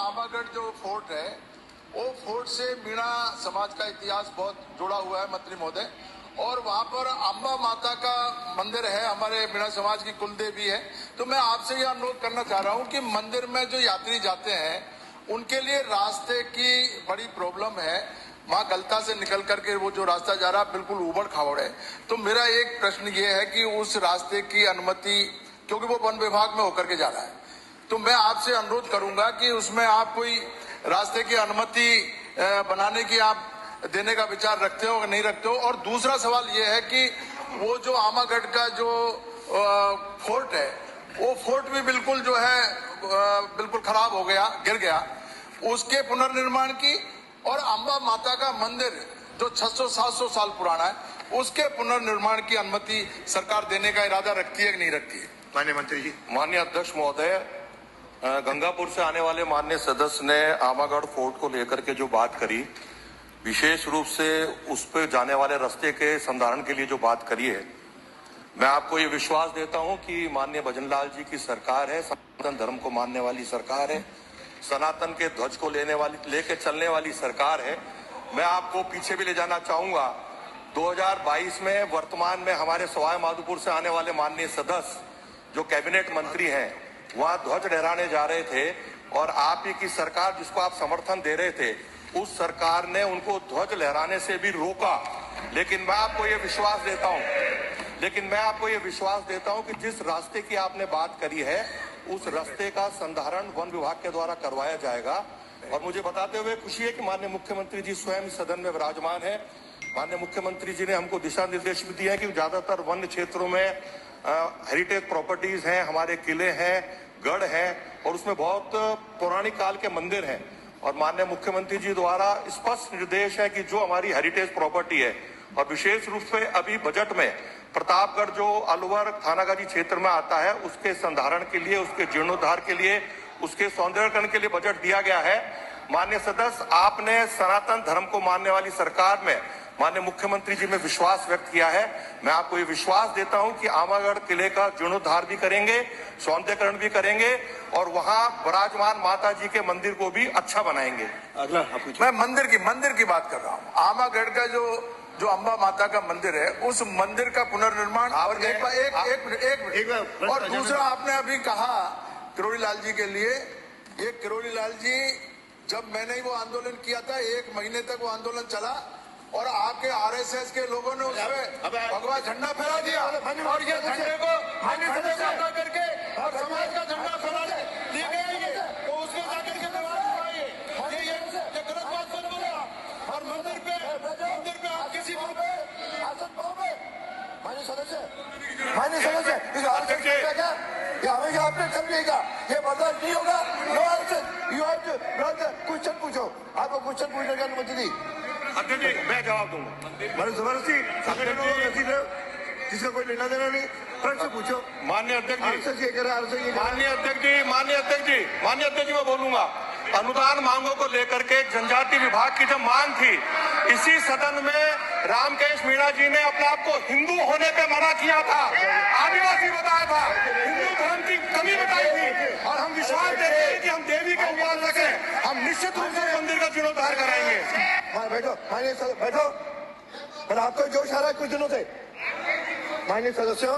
आमागढ़ जो फोर्ट है, वो फोर्ट से मीणा समाज का इतिहास बहुत जुड़ा हुआ है मंत्री महोदय। और वहां पर अम्बा माता का मंदिर है, हमारे मीणा समाज की कुल देवी है। तो मैं आपसे यह अनुरोध करना चाह रहा हूं कि मंदिर में जो यात्री जाते हैं उनके लिए रास्ते की बड़ी प्रॉब्लम है। वहां गलता से निकल करके वो जो रास्ता जा रहा है बिल्कुल उबड़ खाबड़ है। तो मेरा एक प्रश्न ये है कि उस रास्ते की अनुमति, क्योंकि वो वन विभाग में होकर के जा रहा है, तो मैं आपसे अनुरोध करूंगा कि उसमें आप कोई रास्ते की अनुमति बनाने की आप देने का विचार रखते हो या नहीं रखते हो। और दूसरा सवाल ये है कि वो जो आमागढ़ का जो फोर्ट है, वो फोर्ट भी बिल्कुल जो है बिल्कुल खराब हो गया, गिर गया। उसके पुनर्निर्माण की और अम्बा माता का मंदिर जो 600-700 साल पुराना है, उसके पुनर्निर्माण की अनुमति सरकार देने का इरादा रखती है कि नहीं रखती है? माननीय मंत्री जी। माननीय अध्यक्ष महोदय, गंगापुर से आने वाले माननीय सदस्य ने आमागढ़ फोर्ट को लेकर के जो बात करी, विशेष रूप से उस पर जाने वाले रास्ते के संधारण के लिए जो बात करी है, मैं आपको ये विश्वास देता हूं कि माननीय भजनलाल जी की सरकार है, सनातन धर्म को मानने वाली सरकार है, सनातन के ध्वज को लेके चलने वाली सरकार है। मैं आपको पीछे भी ले जाना चाहूंगा। 2022 में वर्तमान में हमारे सवाई माधोपुर से आने वाले माननीय सदस्य जो कैबिनेट मंत्री हैं, वहां ध्वज लहराने जा रहे थे और आप ही की सरकार जिसको आप समर्थन दे रहे थे, उस सरकार ने उनको ध्वज लहराने से भी रोका। लेकिन मैं आपको ये विश्वास देता हूं कि जिस रास्ते की आपने बात करी है, उस रास्ते का संधारण वन विभाग के द्वारा करवाया जाएगा। और मुझे बताते हुए खुशी है कि माननीय मुख्यमंत्री जी स्वयं सदन में विराजमान है। माननीय मुख्यमंत्री जी ने हमको दिशा निर्देश भी दिए हैं कि ज्यादातर वन्य क्षेत्रों में हेरिटेज प्रॉपर्टीज हैं, हमारे किले हैं, गढ़ हैं और उसमें बहुत पौराणिक काल के मंदिर हैं। और माननीय मुख्यमंत्री जी द्वारा स्पष्ट निर्देश है कि जो हमारी हेरिटेज प्रॉपर्टी है, और विशेष रूप से अभी बजट में प्रतापगढ़ जो अलवर थानागाजी क्षेत्र में आता है, उसके संधारण के लिए, उसके जीर्णोद्धार के लिए, उसके सौंदर्यीकरण के लिए बजट दिया गया है। माननीय सदस्य, आपने सनातन धर्म को मानने वाली सरकार में माननीय मुख्यमंत्री जी में विश्वास व्यक्त किया है। मैं आपको ये विश्वास देता हूं कि आमागढ़ किले का जीर्णोद्धार भी करेंगे, सौंदर्यीकरण भी करेंगे और वहां विराजमान माता जी के मंदिर को भी अच्छा बनाएंगे। अगला मैं मंदिर की बात कर रहा हूँ। आमागढ़ का जो अम्बा माता का मंदिर है, उस मंदिर का पुनर्निर्माण। और एक और दूसरा, आपने अभी कहा किरोड़ी लाल जी के लिए, ये किरोड़ी लाल जी, जब मैंने वो आंदोलन किया था, 1 महीने तक वो आंदोलन चला और आपके आरएसएस के लोगों ने उसमें भगवा झंडा फहरा दिया और ये झंडे को हटा करके और समाज का झंडा फहरा दिया गया। तो उसमें जाकर के ये गलत बात मत बोलो। और मंदिर पे आप किसी को माननीय सदस्य इस हमेशा आपने समझेगा, ये बर्दाश्त नहीं होगा। क्वेश्चन पूछो, आपको क्वेश्चन पूछने की अनुमति दी। अध्यक्ष जी, मैं जवाब दूंगा। बड़ी जबरदस्ती जिसका कोई लेना देना नहीं, प्रश्न पूछो। माननीय अध्यक्ष जी, माननीय अध्यक्ष जी मैं बोलूंगा। अनुदान मांगों को लेकर के जनजाति विभाग की जब मांग थी, इसी सदन में रामकेश मीणा जी ने अपने आप को हिंदू होने पे मना किया था, आदिवासी बताया था, हिंदू धर्म की कमी बताई थी। और हम विश्वास देते हैं कि हम देवी के उपासक हैं, हम निश्चित रूप से मंदिर का जीर्णोद्धार कराएंगे। बैठो माननीय बैठो, पर आपको जोश आ रहा है कुछ दिनों से। माननीय सदस्यों,